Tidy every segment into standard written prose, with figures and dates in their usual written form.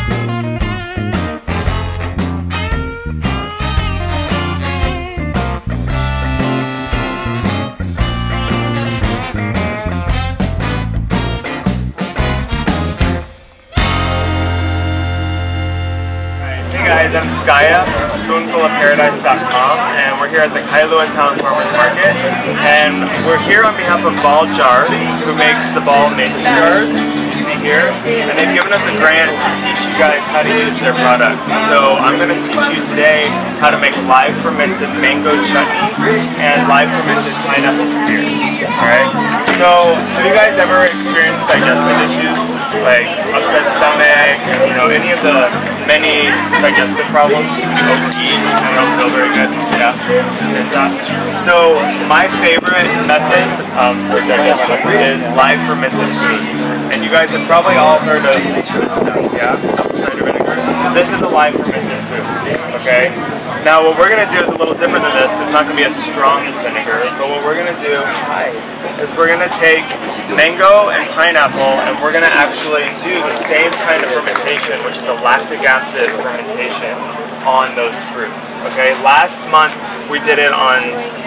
Hey guys, I'm Skya from spoonfulofparadise.com, and we're here at the Kailua Farmers Market, and we're here on behalf of Ball Jar, who makes the ball mason jars you see here, and they've given us a grant to teach you guys how to use their product. So I'm going to teach you today how to make live fermented mango chutney and live fermented pineapple spears. Alright? So have you guys ever experienced digestive issues like upset stomach, any of the many digestive problems? You overeat, I don't feel very good. Yeah, experience that. So my favorite method for digestion is live fermented foods. And you guys have probably all heard of this stuff, yeah? Apple cider vinegar. This is a live fermented food, okay? Now what we're going to do is a little different than this. It's not going to be as strong as vinegar, but what we're going to do is we're going to take mango and pineapple, and we're going to actually do the same kind of fermentation, which is a lactic acid fermentation on those fruits, okay? Last month we did it on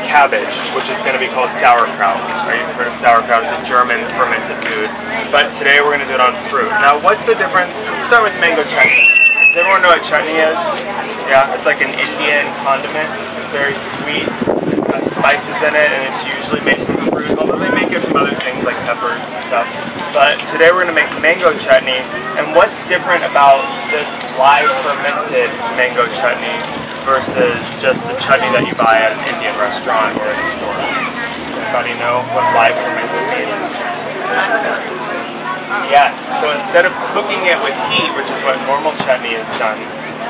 cabbage, which is going to be called sauerkraut. You've heard of sauerkraut? It's a German fermented food. But today we're going to do it on fruit. Now what's the difference? Let's start with mango chutney. Does everyone know what chutney is? Yeah, it's like an Indian condiment. It's very sweet. It's got spices in it, and it's usually made from fruit, although they make it from other things like peppers and stuff. But today we're going to make mango chutney. And what's different about this live fermented mango chutney versus just the chutney that you buy at an Indian restaurant or in a store? Anybody know what live fermented means? Yes, so instead of cooking it with heat, which is what normal chutney is done,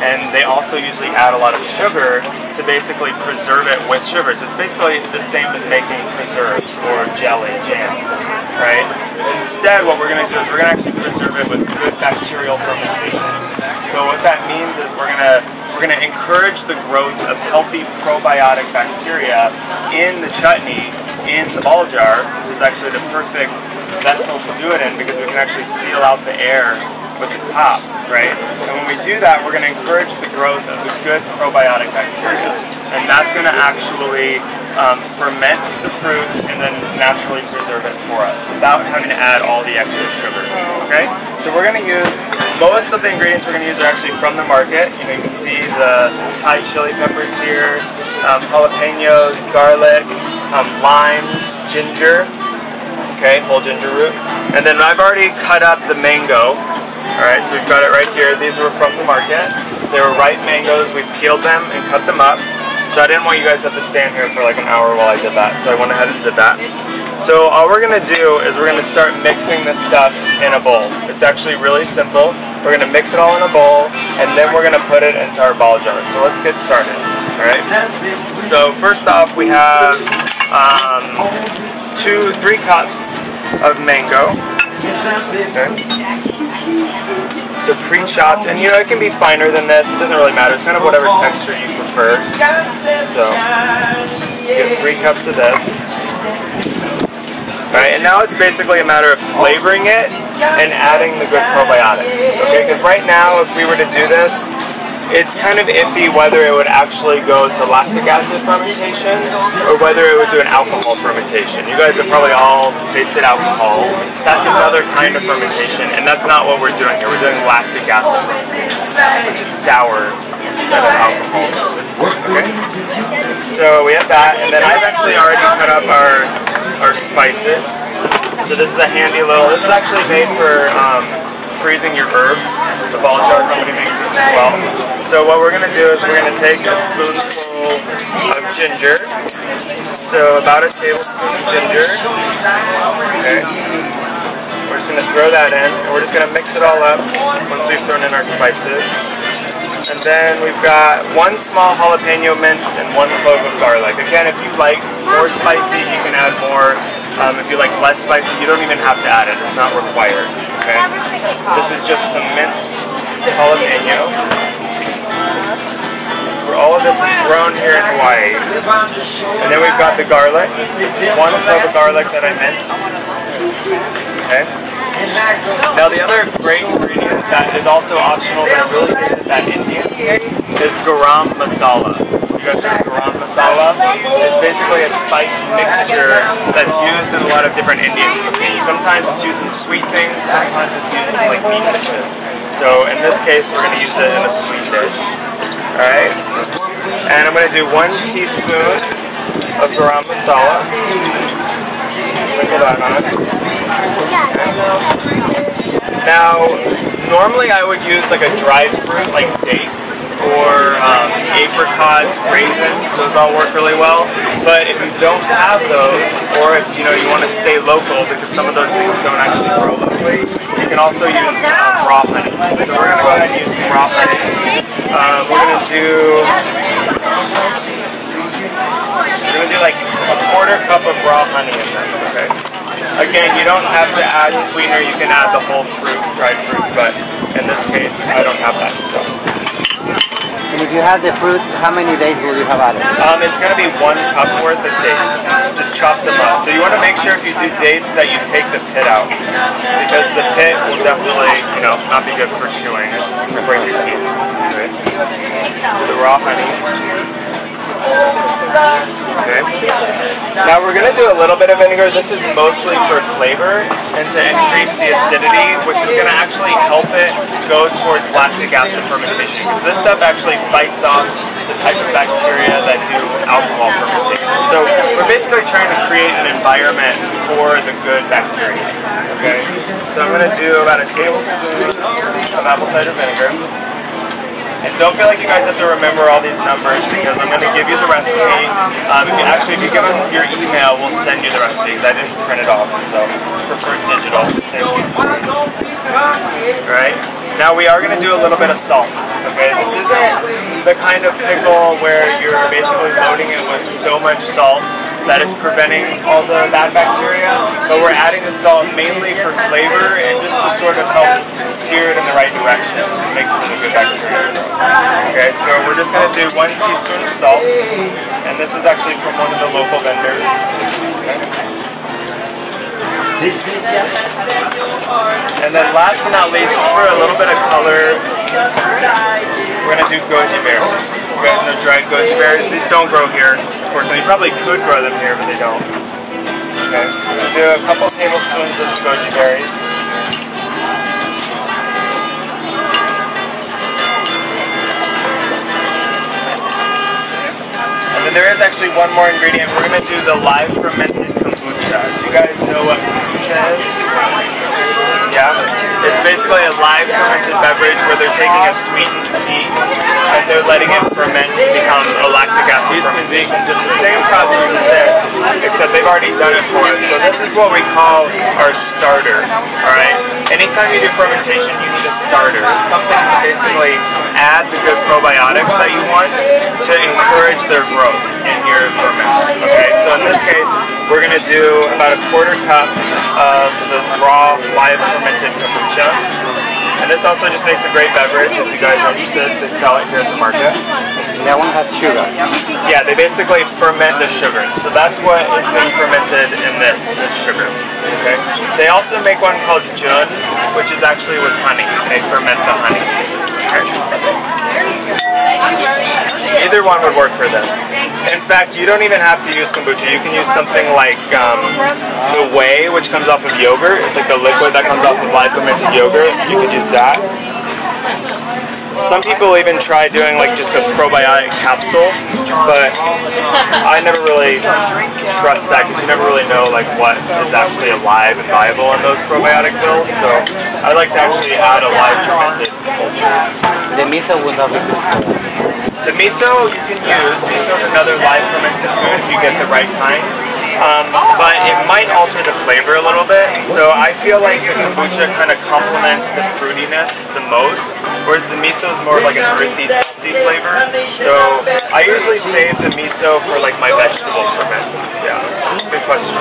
and they also usually add a lot of sugar to basically preserve it with sugar. So it's basically the same as making preserves or jelly, jams, right? Instead, what we're going to do is we're going to actually preserve it with good bacterial fermentation. So what that means is we're going to encourage the growth of healthy probiotic bacteria in the chutney, in the ball jar. This is actually the perfect vessel to do it in because we can actually seal out the air with the top, right? And when we do that, we're going to encourage the growth of the good probiotic bacteria. And that's going to actually ferment the fruit and then naturally preserve it for us without having to add all the extra sugar, okay? So we're going to use, most of the ingredients we're going to use are actually from the market. You can see the Thai chili peppers here, jalapenos, garlic, limes, ginger, okay, whole ginger root. And then I've already cut up the mango. Alright, so we've got it right here. These were from the market. They were ripe mangoes. We peeled them and cut them up. So I didn't want you guys to have to stand here for like an hour while I did that. So I went ahead and did that. So all we're going to do is we're going to start mixing this stuff in a bowl. It's actually really simple. We're going to mix it all in a bowl, and then we're going to put it into our ball jar. So let's get started. Alright. So first off, we have 3 cups of mango. Okay. So pre-chopped, and it can be finer than this, it doesn't really matter, it's kind of whatever texture you prefer. So, get 3 cups of this. Alright, and now it's basically a matter of flavoring it and adding the good probiotics. Okay, because right now, if we were to do this, it's kind of iffy whether it would actually go to lactic acid fermentation or whether it would do an alcohol fermentation. You guys have probably all tasted alcohol. That's another kind of fermentation, and that's not what we're doing here. We're doing lactic acid fermentation, which is sour instead of alcohol. Okay? So we have that, and then I've actually already cut up our spices. So this is a handy little, this is actually made for freezing your herbs. The Ball Jar company makes this as well. So what we're going to do is we're going to take a spoonful of ginger. So about a tablespoon of ginger. Okay. We're just going to throw that in, and we're just going to mix it all up once we've thrown in our spices. And then we've got 1 small jalapeno minced and 1 clove of garlic. Again, if you like more spicy, you can add more. If you like less spicy, you don't even have to add it. It's not required. Okay? So this is just some minced jalapeno. Where all of this is grown here in Hawaii. And then we've got the garlic. 1 clove of garlic that I minced. Okay? Now the other great ingredient that is also optional that really gives it that Indian kick is garam masala. You guys heard of garam masala? It's basically a spice mixture that's used in a lot of different Indian cooking. Sometimes it's used in sweet things, sometimes it's used in like meat dishes. So in this case, we're going to use it in a sweet dish. Alright? And I'm going to do 1 teaspoon of garam masala. Sprinkle that on. Now, normally I would use like a dried fruit like dates or apricots, raisins. Those all work really well. But if you don't have those, or if you want to stay local because some of those things don't actually grow locally, you can also use raw honey. So we're going to go ahead and use some raw honey. We're going to do like a 1/4 cup of raw honey in this, okay? Again, you don't have to add sweetener, you can add the whole fruit, dried fruit, but in this case, I don't have that stuff. And if you have the fruit, how many dates will you have added? It's going to be 1 cup worth of dates. Just chop them up. So you want to make sure if you do dates that you take the pit out, because the pit will definitely, not be good for chewing or break your teeth. Okay. So the raw honey. Okay. Now we're going to do a little bit of vinegar. This is mostly for flavor and to increase the acidity, which is going to actually help it go towards lactic acid fermentation, because this stuff actually fights off the type of bacteria that do alcohol fermentation. So we're basically trying to create an environment for the good bacteria. Okay. So I'm going to do about a tablespoon of apple cider vinegar. And don't feel like you guys have to remember all these numbers because I'm going to give you the recipe. If you give us your email, we'll send you the recipe because I didn't print it off, so prefer digital. Alright, now we are going to do a little bit of salt. Okay, this isn't the kind of pickle where you're basically loading it with so much salt that it's preventing all the bad bacteria, but we're adding the salt mainly for flavor and just to sort of help steer it in the right direction to make sure the good bacteria. Okay, so we're just going to do 1 teaspoon of salt, and this is actually from one of the local vendors. Okay. And then last but not least, just for a little bit of color, we're going to do goji berries. You guys know dried goji berries? These don't grow here. Unfortunately, you probably could grow them here, but they don't. Okay, so we're going to do a couple tablespoons of goji berries. And then there is actually one more ingredient. We're going to do the live fermented kombucha. You guys know what kombucha is? Yeah? It's basically a live fermented beverage where they're taking a sweetened tea and they're letting it ferment to become a lactic acid fermentation. So it's the same process as this, except they've already done it for us. So this is what we call our starter, alright? Anytime you do fermentation, you need a starter. It's something to basically add the good probiotics that you want to encourage their growth in your ferment. Okay, so in this case, we're going to do about a 1/4 cup of the raw live fermented kombucha. And this also just makes a great beverage. If you guys are interested, they sell it here at the market. And that one has sugar. Yeah, they basically ferment the sugar. So that's what is being fermented in this is sugar. Okay. They also make one called jun, which is actually with honey. They ferment the honey. Okay. Either one would work for this. In fact, you don't even have to use kombucha. You can use something like the whey, which comes off of yogurt. It's like the liquid that comes off of live fermented yogurt. You could use that. Some people even try doing like just a probiotic capsule, but I never really trust that because you never really know like what is actually alive and viable in those probiotic pills. So I like to actually add a live fermented culture. The miso will not be good. The miso you can use. Miso is another live fermented food if you get the right kind. But it might alter the flavor a little bit. So I feel like the kombucha kind of complements the fruitiness the most, whereas the miso is more like an earthy, salty flavor. So I usually save the miso for like my vegetable ferments. Yeah, good question.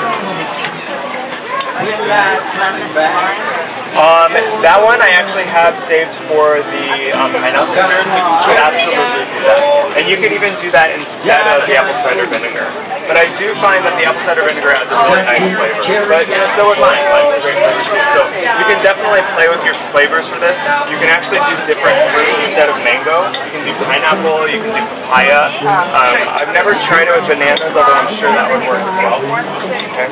That one I actually have saved for the pineapple stirs. We could absolutely do that. And you could even do that instead of the apple cider vinegar. But I do find that the apple cider vinegar adds a really nice flavor. But so would mine. Mine's a great flavor too. So you can definitely play with your flavors for this. You can actually do different fruit instead of mango. You can do pineapple, you can do papaya. I've never tried it with bananas, although I'm sure that would work as well. Okay.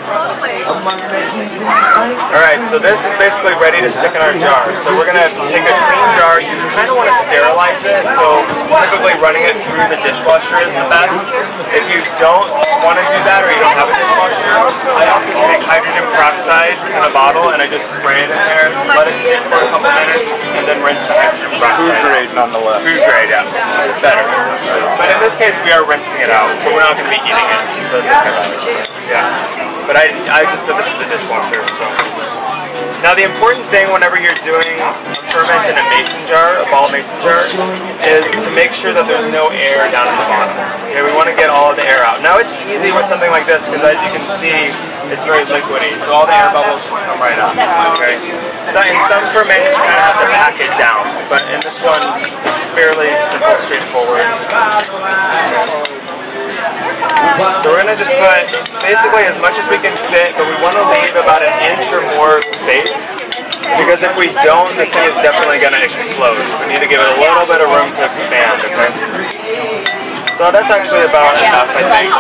Alright, so this is basically ready to stick in our jar. So we're going to take a clean jar. You kind of want to sterilize it, so typically running it through the dishwasher is the best. If you don't want to do that or you don't have a dishwasher, I often take hydrogen peroxide in a bottle and I just spray it in there, let it sit for a couple minutes, and then rinse the hydrogen peroxide. Food grade nonetheless. Food grade, yeah. It's better. But in this case, we are rinsing it out, so we're not going to be eating it. So it's okay. Yeah. But I just put this in the dishwasher. So. Now the important thing whenever you're doing a ferment in a mason jar, a ball mason jar, is to make sure that there's no air down at the bottom. Okay, we want to get all of the air out. Now it's easy with something like this because as you can see, it's very liquidy, so all the air bubbles just come right out. Okay. So in some ferments you kind of have to pack it down, but in this one it's fairly simple, straightforward. So we're going to just put basically as much as we can fit, but we want to leave about an inch or more space, because if we don't, this thing is definitely going to explode. We need to give it a little bit of room to expand, okay? So that's actually about enough, I think.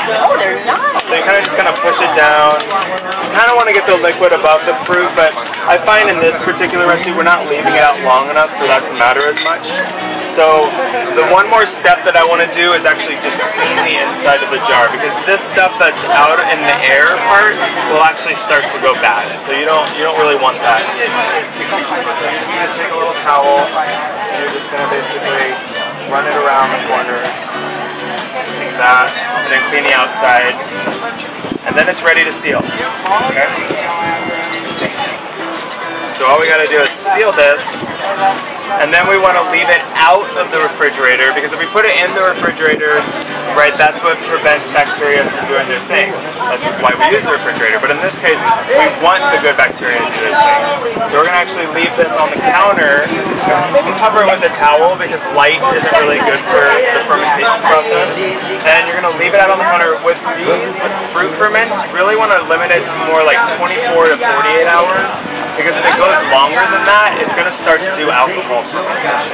So you're kind of just going to push it down. You kind of want to get the liquid above the fruit, but I find in this particular recipe we're not leaving it out long enough for that to matter as much. So the one more step that I want to do is actually just clean the inside of the jar, because this stuff that's out in the air part will actually start to go bad. So you don't really want that. So you're just going to take a little towel and you're just going to basically run it around the corners. Like that, and then clean the outside, and then it's ready to seal. Okay? So all we got to do is seal this, and then we want to leave it out of the refrigerator, because if we put it in the refrigerator, right, that's what prevents bacteria from doing their thing. That's why we use the refrigerator. But in this case, we want the good bacteria to do their thing. So we're going to actually leave this on the counter, maybe cover it with a towel, because light isn't really good for the fermentation process. And you're going to leave it out on the counter. With these, with fruit ferments, you really want to limit it to more like 24 to 48 hours. Because if it goes longer than that, it's going to start to do alcohol fermentation.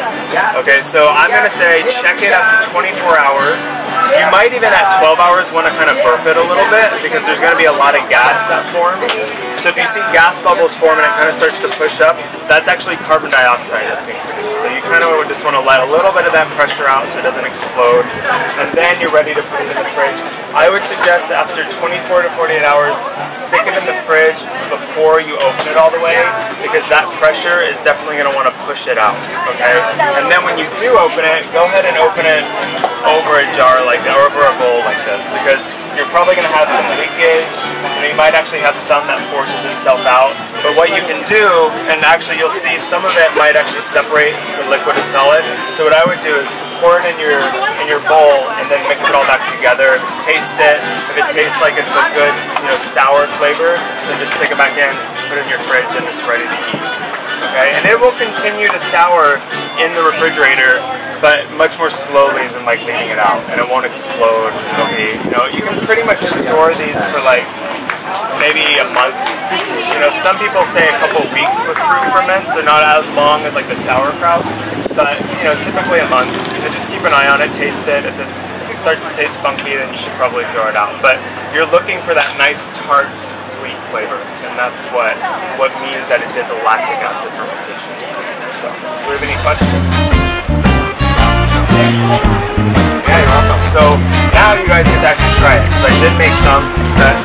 Okay, so I'm going to say check it after 24 hours. You might even at 12 hours want to kind of burp it a little bit, because there's going to be a lot of gas that forms. So if you see gas bubbles form and it kind of starts to push up, that's actually carbon dioxide that's being produced. So you kind of just want to let a little bit of that pressure out so it doesn't explode. And then you're ready to put it in the fridge. I would suggest after 24 to 48 hours, stick it in the fridge before you open it all the way, because that pressure is definitely going to want to push it out, okay? And then when you do open it, go ahead and open it over a jar like that, or over a bowl like this, because you're probably going to have some leakage, and you might actually have some that forces itself out. But what you can do, and actually you'll see some of it might actually separate to liquid and solid. So what I would do is pour it in your bowl and then mix it all back together. Taste it. If it tastes like it's a good, sour flavor, then just stick it back in, put it in your fridge, and it's ready to eat. Okay, and it will continue to sour in the refrigerator, but much more slowly than like leaving it out, and it won't explode. It'll be, you can pretty much store these for like maybe a month. Some people say a couple weeks with fruit ferments. They're not as long as like the sauerkrauts, but typically a month. And just keep an eye on it, taste it. If it starts to taste funky, then you should probably throw it out. But you're looking for that nice tart, sweet flavor, and that's what means that it did the lactic acid fermentation. So, do we have any questions? Yeah, you're welcome. So now you guys get to actually try it, because I did make some that